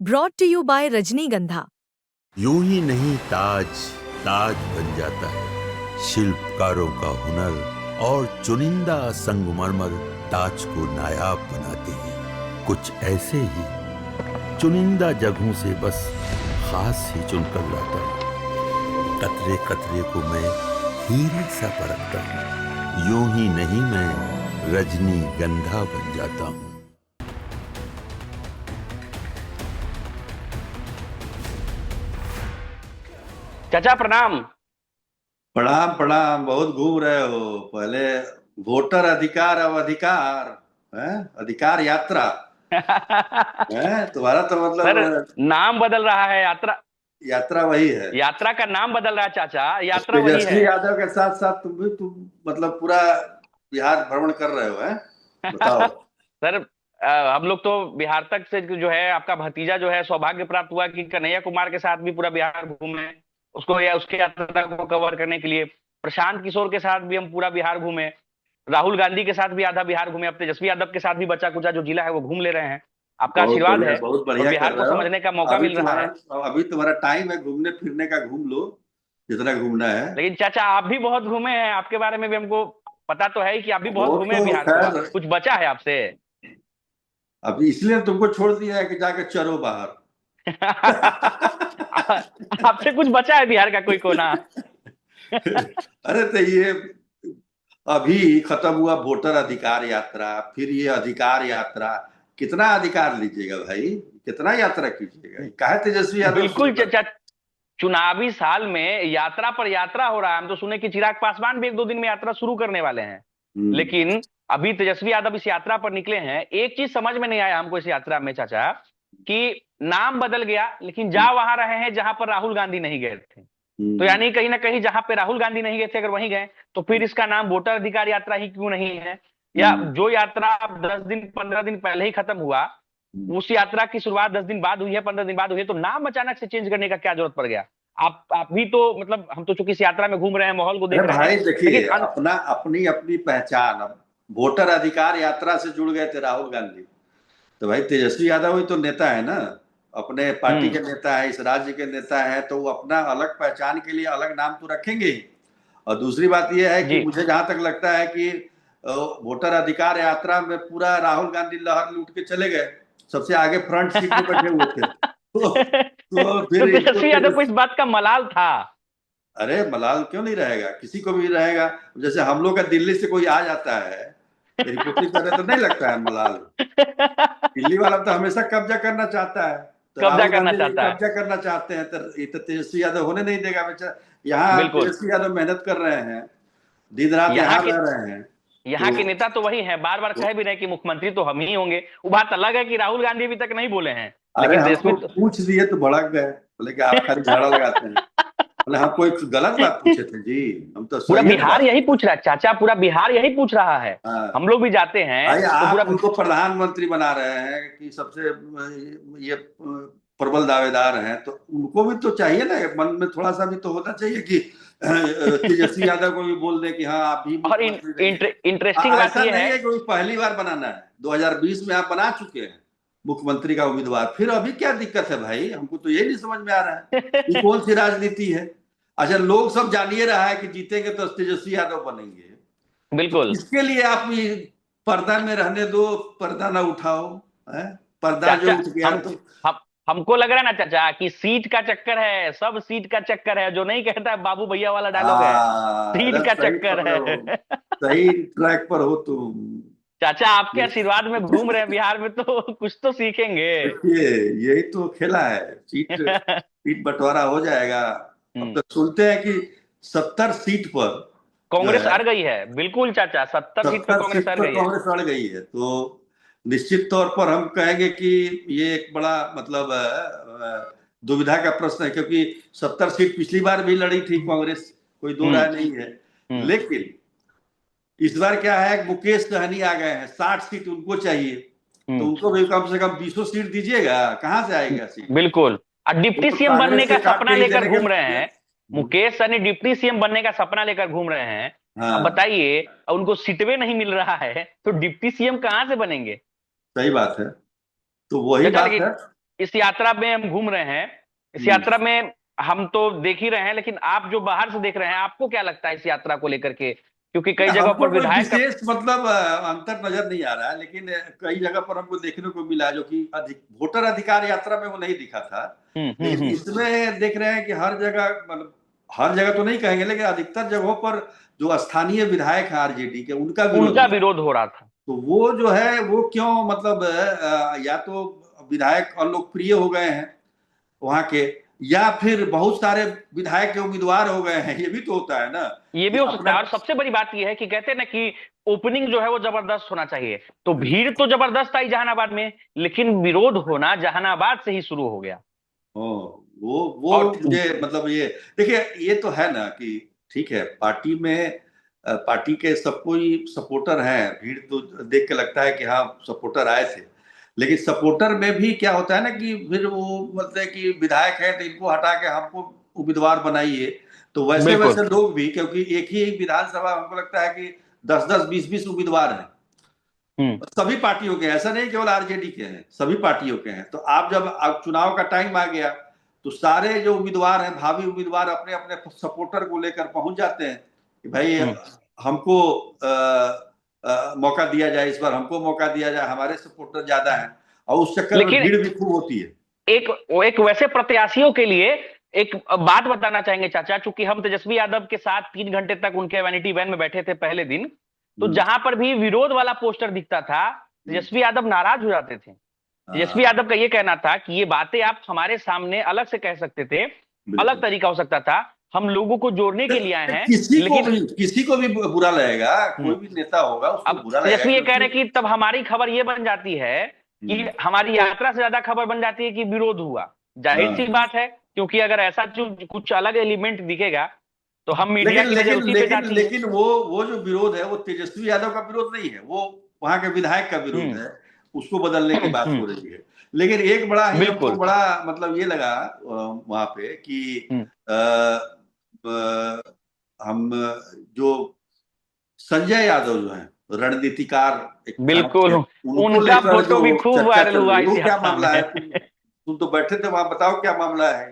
Brought to you bye रजनीगंधा। यूं ही नहीं ताज ताज बन जाता है, शिल्पकारों का हुनर और चुनिंदा संगमरमर ताज को नायाब बनाते हैं। कुछ ऐसे ही चुनिंदा जगहों से बस खास ही चुनकर लाता हूँ। कतरे कतरे को मैं हीरे सा परखता हूँ। यूं ही नहीं मैं रजनीगंधा बन जाता हूँ। चाचा प्रणाम। प्रणाम प्रणाम। बहुत घूम रहे हो। पहले वोटर अधिकार, अब अधिकार है, अधिकार यात्रा है तुम्हारा तो सर, मतलब नाम बदल रहा है। यात्रा यात्रा वही है। यात्रा का नाम बदल रहा है चाचा, यात्रा वही है। तेजस्वी यादव के साथ साथ तुम मतलब पूरा बिहार भ्रमण कर रहे हो, है? बताओ। सर, हम लोग तो बिहार तक से जो है, आपका भतीजा जो है सौभाग्य प्राप्त हुआ कि कन्हैया कुमार के साथ भी पूरा बिहार घूमे, उसको या उसके यात्रा को कवर करने के लिए। प्रशांत किशोर के साथ भी हम पूरा बिहार घूमे, राहुल गांधी के साथ भी आधा बिहार घूमे, अब तेजस्वी यादव के साथ भी बचा कुचा जो जिला है वो घूम ले रहे हैं। आपका आशीर्वाद है बहुत और बढ़िया कर बिहार को रहे हो। समझने का मौका अभी मिल रहा तुम्हारा है। अभी तुम्हारा टाइम है घूमने फिरने का, घूम लो जितना घूमना है। लेकिन चाचा आप भी बहुत घूमे हैं, आपके बारे में भी हमको पता तो है ही कि आप भी बहुत वो घूमे हैं तो बिहार को। खैर कुछ बचा है आपसे? अब इसलिए तुमको छोड़ दिया है कि जाकर चरो बाहर। आपसे कुछ बचा है बिहार का कोई कोना? अरे तो ये अभी खत्म हुआ वोटर अधिकार यात्रा, फिर ये अधिकार यात्रा। कितना अधिकार लीजिएगा भाई, कितना यात्रा कीजिएगा? काहे तेजस्वी यादव बिल्कुल शुरू कर। चाचा, चुनावी साल में यात्रा पर यात्रा हो रहा है। हम तो सुने कि चिराग पासवान भी एक दो दिन में यात्रा शुरू करने वाले हैं। हम्म। लेकिन अभी तेजस्वी यादव इस यात्रा पर निकले हैं। एक चीज समझ में नहीं आया हमको इस यात्रा में चाचा, कि नाम बदल गया लेकिन जा वहां रहे हैं जहां पर राहुल गांधी नहीं गए थे। तो हम्म। यानी कहीं ना कहीं जहां पे राहुल गांधी नहीं गए थे, अगर वहीं गए तो फिर इसका नाम वोटर अधिकार यात्रा ही क्यों नहीं है? या हम्म। जो यात्रा 10 दिन 15 दिन पहले ही खत्म हुआ, उस यात्रा की शुरुआत 10 दिन बाद हुई है, 15 दिन बाद हुई है, तो नाम अचानक से चेंज करने का क्या जरूरत पड़ गया? आप भी तो मतलब, हम तो चूंकि इस यात्रा में घूम रहे हैं, माहौल को अरे देख रहे हैं। भाई लेकिन देखिए, अपना अपनी अपनी पहचान। अब वोटर अधिकार यात्रा से जुड़ गए थे राहुल गांधी, तो भाई तेजस्वी यादव ही तो नेता है ना, अपने पार्टी के हम्म। नेता है, इस राज्य के नेता है, तो वो अपना अलग पहचान के लिए अलग नाम तो रखेंगे ही। और दूसरी बात यह है कि जी। मुझे जहां तक लगता है कि वोटर अधिकार यात्रा में पूरा राहुल गांधी लहर लूट के चले गए, सबसे आगे फ्रंट सीट में बैठे हुए थे। तो तो फिर इनको तेजस्वी यादव को इस बात का मलाल था। अरे मलाल क्यों नहीं रहेगा, किसी को भी रहेगा। जैसे हम लोग का दिल्ली से कोई आ जाता है रिपोर्टिंग करने, तो नहीं लगता है मलाल। दिल्ली वाला तो हमेशा कब्जा करना चाहता है, तो कब्जा राहुल करना गांधी जी चाहता है। कब्जा करना चाहते हैं, तो ये तो तेजस्वी यादव होने नहीं देगा बेचारा। यहाँ बिल्कुल। तेजस्वी यादव मेहनत कर रहे हैं, दिन रात यहाँ यहाँ के रह रहे हैं। यहाँ तो के नेता तो वही हैं, बार बार कह भी रहे हैं कि मुख्यमंत्री तो हम ही होंगे। वो बात अलग है कि राहुल गांधी अभी तक नहीं बोले हैं, अरे लेकिन तेजस्वी हमको तो पूछ दिए तो भड़क गए, बोले कि आप खाली झाड़ा लगाते हैं। बोले हम कोई गलत बात पूछे थे जी, हम तो पूरा सही है ना बिहार बात। यही पूछ रहा है चाचा, पूरा बिहार यही पूछ रहा है। हाँ। हम लोग भी जाते हैं भाई तो पूरा। आप उनको प्रधानमंत्री बना रहे हैं कि सबसे ये प्रबल दावेदार हैं, तो उनको भी तो चाहिए ना, मन में थोड़ा सा भी तो होना चाहिए कि तेजस्वी यादव को भी बोल दे कि हाँ आप भी और मुख्यमंत्री रहिए। इंटरेस्टिंग बात ऐसा यह नहीं है। है कि वो पहली बार बनाना है, 2020 में आप बना चुके हैं मुख्यमंत्री का उम्मीदवार, फिर अभी क्या दिक्कत है भाई? हमको तो ये नहीं समझ में आ रहा है कि कौन सी राजनीति है। अच्छा, लोग सब जानिए रहा है कि जीतेंगे तो तेजस्वी यादव बनेंगे, तो बिल्कुल। इसके लिए आप ये पर्दा में रहने दो, पर्दा ना उठाओ। है? पर्दा जो चाचा, उठ गया हम तो हम हमको लग रहा है ना चाचा कि सीट का चक्कर है, सब सीट का चक्कर है, जो नहीं कहता है बाबू भैया वाला डायलॉग है। हाँ, सीट अरे का सही चक्कर पकड़े हो, है। सही ट्रैक पर हो तुम। चाचा आपके आशीर्वाद में घूम रहे हैं बिहार में, तो कुछ तो सीखेंगे। देखिए, यही तो खेला है, सीट बंटवारा हो जाएगा। अब हम्म। तो सुनते हैं कि 70 सीट पर जो कांग्रेस है, अड़ गई है, बिल्कुल चाचा, 70 सीट पे 70 कांग्रेस सीट अड़ पर गई है। कांग्रेस अड़ गई है, तो निश्चित तौर पर हम कहेंगे कि ये एक बड़ा मतलब दुविधा का प्रश्न है, क्योंकि 70 सीट पिछली बार भी लड़ी थी कांग्रेस, कोई दो हम्म। राय नहीं है। हम्म। लेकिन इस बार क्या है, मुकेश सहनी आ गए हैं, 60 सीट उनको चाहिए, तो हम्म। उनको भी कम से कम 20 सीट दीजिएगा, कहां से आएगा सीट? बिल्कुल। और वो डिप्टी तो सीएम बनने कांग्रेस का से काट सपना के ही लेकर देने के। घूम रहे हैं। मुकेश सहनी डिप्टी सीएम बनने का सपना लेकर घूम रहे हैं। अब हाँ, बताइए, उनको सीटवे नहीं मिल रहा है तो डिप्टी सीएम कहां से बनेंगे? सही बात है, तो वही चाचा बात लेकिन है। इस यात्रा में हम घूम रहे हैं, इस यात्रा में हम तो देख ही रहे हैं, लेकिन आप जो बाहर से देख रहे हैं, आपको क्या लगता है इस यात्रा को लेकर के? क्योंकि कई जगह हमको पर कोई विधायक विशेष मतलब अंतर नजर नहीं आ रहा है, लेकिन कई जगह पर हमको देखने को मिला जो कि वोटर अधिकार यात्रा में वो नहीं दिखा था। लेकिन इसमें देख रहे हैं कि हर जगह, मतलब हर जगह तो नहीं कहेंगे, लेकिन अधिकतर जगहों पर जो स्थानीय विधायक हैं आरजेडी के, उनका विरोध हो रहा था। तो वो जो है वो क्यों, मतलब या तो विधायक अलोकप्रिय हो गए हैं वहां के, या फिर बहुत सारे विधायक के उम्मीदवार हो गए हैं, ये भी तो होता है ना। ये भी हो सकता है। और सबसे बड़ी बात ये है कि कहते हैं ना कि ओपनिंग जो है वो जबरदस्त होना चाहिए, तो भीड़ तो जबरदस्त आई जहानाबाद में, लेकिन विरोध होना जहानाबाद से ही शुरू हो गया। वो मुझे मतलब ये देखिए, ये तो है ना कि ठीक है, पार्टी में पार्टी के सबको ही सपोर्टर हैं, भीड़ तो देख के लगता है कि हाँ सपोर्टर आए थे, लेकिन सपोर्टर में भी क्या होता है ना कि फिर वो मतलब कि विधायक है तो इनको हटा के हमको उम्मीदवार बनाइए, तो वैसे वैसे लोग भी, क्योंकि एक ही विधानसभा हमको लगता है कि 10-10 20-20 उम्मीदवार हैं सभी पार्टियों के, ऐसा नहीं केवल आरजेडी के हैं, सभी पार्टियों के हैं। तो आप जब अब चुनाव का टाइम आ गया तो सारे जो उम्मीदवार हैं, भावी उम्मीदवार, अपने अपने सपोर्टर को लेकर पहुंच जाते हैं कि भाई हमको मौका दिया जाए, इस बार हमको मौका दिया जाए, हमारे सपोर्टर ज्यादा हैं, और उस चक्कर में भीड़ भी खूब होती है। एक वैसे प्रत्याशियों के लिए एक बात बताना चाहेंगे चाचा, चूंकि हम तेजस्वी यादव के साथ 3 घंटे तक उनके वैनिटी वैन में बैठे थे पहले दिन, तो जहां पर भी विरोध वाला पोस्टर दिखता था, तेजस्वी यादव नाराज हो जाते थे। तेजस्वी यादव का ये कहना था कि ये बातें आप हमारे सामने अलग से कह सकते थे, अलग तरीका हो सकता था, हम लोगों को जोड़ने के लिए आए हैं। किसी को भी बुरा लगेगा, कोई भी नेता होगा उसको बुरा लगेगा। तेजस्वी ये कह रहे हैं कि तब हमारी खबर ये बन जाती है कि हमारी यात्रा से ज्यादा खबर बन जाती है कि विरोध हुआ। जाहिर सी बात है, क्योंकि अगर ऐसा कुछ अलग एलिमेंट दिखेगा तो हम मीडिया की नजर उसी पे जाती है। लेकिन वो जो विरोध है वो तेजस्वी यादव का विरोध नहीं है, वो वहां के विधायक का विरोध है, उसको बदलने की बात हो रही है। लेकिन एक बड़ा ही हमको बड़ा मतलब ये लगा वहां पे कि हम जो संजय यादव जो है रणनीतिकार, बिल्कुल उनका फोटो भी खूब वायरल हुआ। क्या मामला है? तुम तो बैठे थे वहां, बताओ क्या मामला है?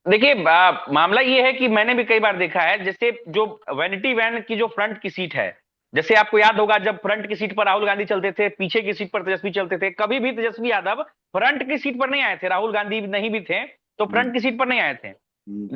देखिए मामला ये है कि मैंने भी कई बार देखा है, जैसे जो वैनिटी वैन की जो फ्रंट की सीट है, जैसे आपको याद होगा जब फ्रंट की सीट पर राहुल गांधी चलते थे, पीछे की सीट पर तेजस्वी चलते थे, कभी भी तेजस्वी यादव फ्रंट की सीट पर नहीं आए थे, राहुल गांधी नहीं भी थे तो फ्रंट की सीट पर नहीं आए थे।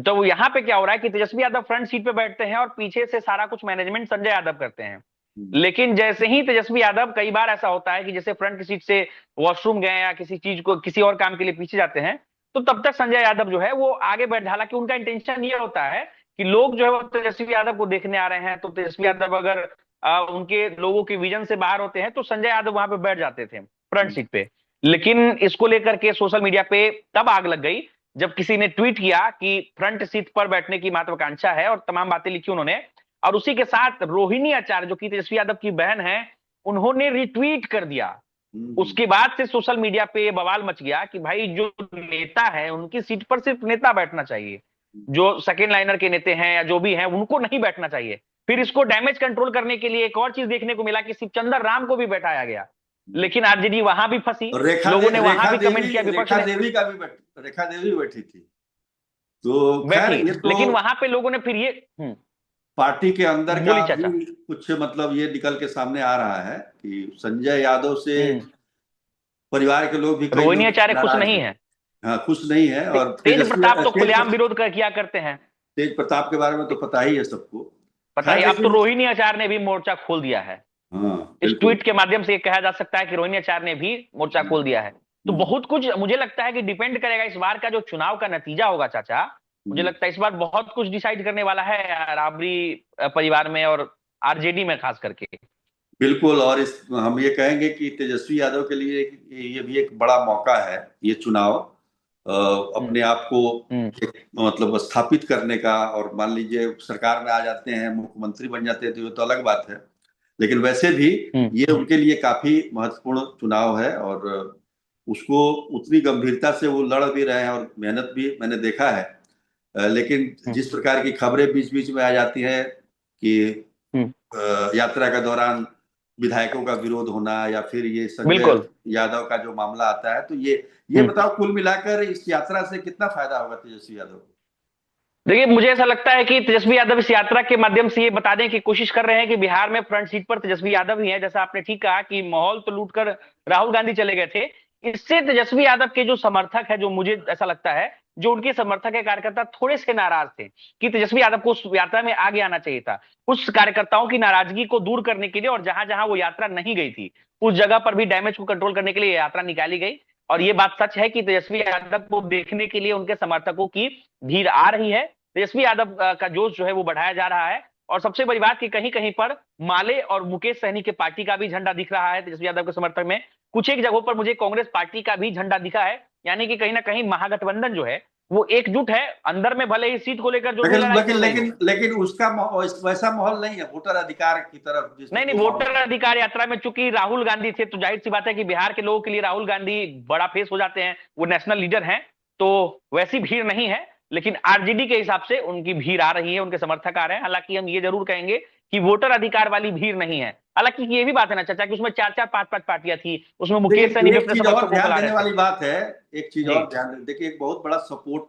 तो यहाँ पे क्या हो रहा है कि तेजस्वी यादव फ्रंट सीट पे बैठते हैं और पीछे से सारा कुछ मैनेजमेंट संजय यादव करते हैं। लेकिन जैसे ही तेजस्वी यादव, कई बार ऐसा होता है कि जैसे फ्रंट की सीट से वॉशरूम गए या किसी चीज को, किसी और काम के लिए पीछे जाते हैं, तो तब तक संजय यादव जो है वो आगे बैठ, हालांकि उनका इंटेंशन ये होता है कि लोग जो है वो तेजस्वी यादव को देखने आ रहे हैं, तो तेजस्वी यादव अगर उनके लोगों के विजन से बाहर होते हैं तो संजय यादव वहां पे बैठ जाते थे फ्रंट सीट पे। लेकिन इसको लेकर के सोशल मीडिया पे तब आग लग गई जब किसी ने ट्वीट किया कि फ्रंट सीट पर बैठने की महत्वाकांक्षा है, और तमाम बातें लिखी उन्होंने, और उसी के साथ रोहिणी आचार्य जो कि तेजस्वी यादव की बहन है, उन्होंने रिट्वीट कर दिया। उसके बाद से सोशल मीडिया पे ये बवाल मच गया कि भाई जो नेता है उनकी सीट पर सिर्फ नेता बैठना चाहिए, जो सेकेंड लाइनर के नेता हैं या जो भी हैं उनको नहीं बैठना चाहिए। फिर इसको डैमेज कंट्रोल करने के लिए एक और चीज देखने को मिला कि सिर्फ चंदर राम को भी बैठाया गया, लेकिन आरजेडी वहां भी फंसी, लोगों ने वहां भी कमेंट किया, विपक्ष ने, रेखा देवी बैठी थी तो बैठी, लेकिन वहां पे लोगों ने फिर ये पार्टी के अंदर का भी कुछ मतलब ये निकल के सामने आ रहा है कि संजय यादव से परिवार के लोग भी, रोहिणी आचार्य खुश नहीं है। हाँ, खुश नहीं है। और तेज प्रताप तो खुलेआम विरोध किया करते हैं, तेज प्रताप के बारे में तो पता ही है सबको, पता है। अब तो रोहिणी आचार्य ने भी मोर्चा खोल दिया है। इस ट्वीट के माध्यम से कहा जा सकता है कि रोहिणी आचार्य ने भी मोर्चा खोल दिया है। तो बहुत कुछ मुझे लगता है कि डिपेंड करेगा इस बार का जो चुनाव का नतीजा होगा चाचा, मुझे लगता है इस बार बहुत कुछ डिसाइड करने वाला है राबड़ी परिवार में और आरजेडी में खास करके। बिल्कुल, और हम ये कहेंगे कि तेजस्वी यादव के लिए ये भी एक बड़ा मौका है, ये चुनाव अपने आप को मतलब स्थापित करने का। और मान लीजिए सरकार में आ जाते हैं, मुख्यमंत्री बन जाते हैं तो ये तो अलग बात है, लेकिन वैसे भी ये उनके लिए काफी महत्वपूर्ण चुनाव है, और उसको उतनी गंभीरता से वो लड़ भी रहे हैं और मेहनत भी मैंने देखा है। लेकिन जिस प्रकार की खबरें बीच बीच में आ जाती हैं कि यात्रा के दौरान विधायकों का विरोध होना, या फिर ये संजय बिल्कुल। यादव का जो मामला आता है, तो ये बताओ कुल मिलाकर इस यात्रा से कितना फायदा होगा तेजस्वी यादव को? देखिए, मुझे ऐसा लगता है कि तेजस्वी यादव इस यात्रा के माध्यम से ये बताने की कोशिश कर रहे हैं कि बिहार में फ्रंट सीट पर तेजस्वी यादव ही है। जैसा आपने ठीक कहा कि माहौल तो लूटकर राहुल गांधी चले गए थे, इससे तेजस्वी यादव के जो समर्थक है, जो मुझे ऐसा लगता है, जो उनके समर्थक है, कार्यकर्ता थोड़े से नाराज थे कि तेजस्वी यादव को उस यात्रा में आगे आना चाहिए था। उस कार्यकर्ताओं की नाराजगी को दूर करने के लिए और जहां जहां वो यात्रा नहीं गई थी, उस जगह पर भी डैमेज को कंट्रोल करने के लिए यात्रा निकाली गई। और ये बात सच है कि तेजस्वी यादव को देखने के लिए उनके समर्थकों की भीड़ आ रही है। तेजस्वी यादव का जोश जो है वो बढ़ाया जा रहा है। और सबसे बड़ी बात कि कहीं कहीं पर माले और मुकेश सहनी के पार्टी का भी झंडा दिख रहा है तेजस्वी यादव के समर्थक में। कुछ एक जगहों पर मुझे कांग्रेस पार्टी का भी झंडा दिखा है, यानी कि कहीं ना कहीं महागठबंधन जो है वो एकजुट है। अंदर में भले ही सीट को लेकर जो भी लड़ाई चल रही हो। लेकिन उसका वैसा माहौल नहीं है वोटर अधिकार की तरफ, नहीं नहीं, वोटर अधिकार यात्रा में चूंकि राहुल गांधी थे, तो जाहिर सी बात है कि बिहार के लोगों के लिए राहुल गांधी बड़ा फेस हो जाते हैं, वो नेशनल लीडर हैं, तो वैसी भीड़ नहीं है। लेकिन आरजेडी के हिसाब से उनकी भीड़ आ रही है, उनके समर्थक आ रहे हैं। हालांकि हम ये जरूर कहेंगे कि वोटर अधिकार वाली भीड़ नहीं है। हालांकि ये भी बात है ना चाचा कि उसमें 4-4 5-5 पार्टियां थी, उसमें मुकेश सहनी भी अपने समर्थकों को ध्यान ला देने रहे वाली थे। बात है। एक चीज और ध्यान देखिए, एक बहुत बड़ा सपोर्ट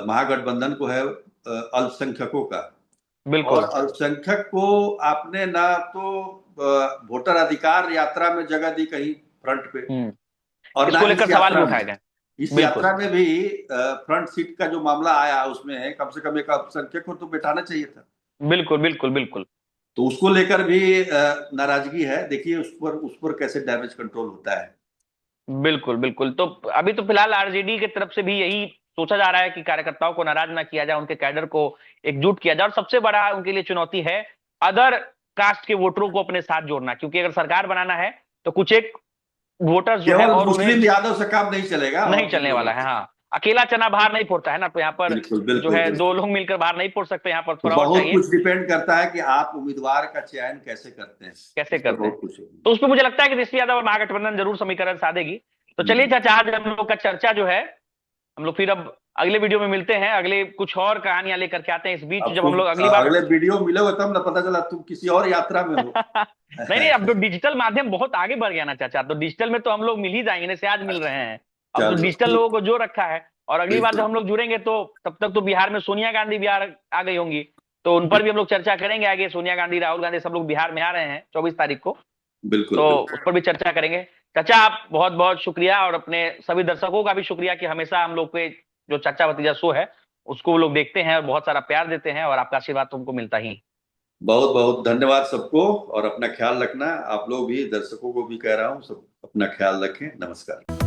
महागठबंधन को है अल्पसंख्यकों का। बिल्कुल। और अल्पसंख्यक को आपने ना तो वोटर अधिकार यात्रा में जगह दी कहीं फ्रंट पे, और ना इसको लेकर सवाल भी उठाए गए। इस यात्रा में भी फ्रंट सीट का जो मामला आया उसमें कम से कम एक अल्पसंख्यक को तो बैठाना चाहिए था। बिल्कुल बिल्कुल बिल्कुल। तो उसको लेकर भी नाराजगी है। देखिए उस पर कैसे डैमेज कंट्रोल होता है। बिल्कुल बिल्कुल। तो अभी तो फिलहाल आरजेडी की तरफ से भी यही सोचा जा रहा है कि कार्यकर्ताओं को नाराज ना किया जाए, उनके कैडर को एकजुट किया जाए। और सबसे बड़ा उनके लिए चुनौती है अदर कास्ट के वोटरों को अपने साथ जोड़ना, क्योंकि अगर सरकार बनाना है तो कुछ एक वोटर्स जो है केवल और मुस्लिम यादव से काम नहीं चलेगा, नहीं चलने वाला है। हाँ, अकेला चना बाहर नहीं फोड़ता है ना, तो यहाँ पर बिल्कुल जो बिल्कुल है बिल्कुल। दो लोग मिलकर बाहर नहीं फोड़ सकते, यहाँ पर तो थोड़ा और बहुत चाहिए। कुछ डिपेंड करता है कि आप उम्मीदवार का चयन कैसे करते हैं, कैसे करते हैं। बहुत कुछ है। तो उसमें मुझे लगता है कि तेजस्वी यादव और महागठबंधन जरूर समीकरण साधेगी। तो चलिए चाचा, आज हम लोग का चर्चा जो है, हम लोग फिर अब अगले वीडियो में मिलते हैं, अगले कुछ और कहानियां लेकर के आते हैं। इस बीच जब हम लोग अगली बार अगले वीडियो मिलोगे तब ना पता चला तुम किसी और यात्रा में हो। नहीं नहीं, अब तो डिजिटल माध्यम बहुत आगे बढ़ गया ना चाचा, तो डिजिटल में तो हम लोग मिल ही जाएंगे, जैसे आज मिल रहे हैं। अब तो डिजिटल लोगों को जो रखा है। और अगली बार जब हम लोग जुड़ेंगे तो तब तक तो बिहार में सोनिया गांधी भी आ गई होंगी, तो उन पर भी हम लोग चर्चा करेंगे आगे। सोनिया गांधी, राहुल गांधी सब लोग बिहार में आ रहे हैं 24 तारीख को, बिल्कुल तो बिल्कुल। उस पर भी चर्चा करेंगे। चाचा, आप बहुत बहुत शुक्रिया, और अपने सभी दर्शकों का भी शुक्रिया कि हमेशा हम लोग पे जो चाचा भतीजा शो है उसको वो लोग देखते हैं और बहुत सारा प्यार देते हैं, और आपका आशीर्वाद तो उनको मिलता ही। बहुत बहुत धन्यवाद सबको, और अपना ख्याल रखना। आप लोग भी, दर्शकों को भी कह रहा हूँ, सब अपना ख्याल रखें। नमस्कार।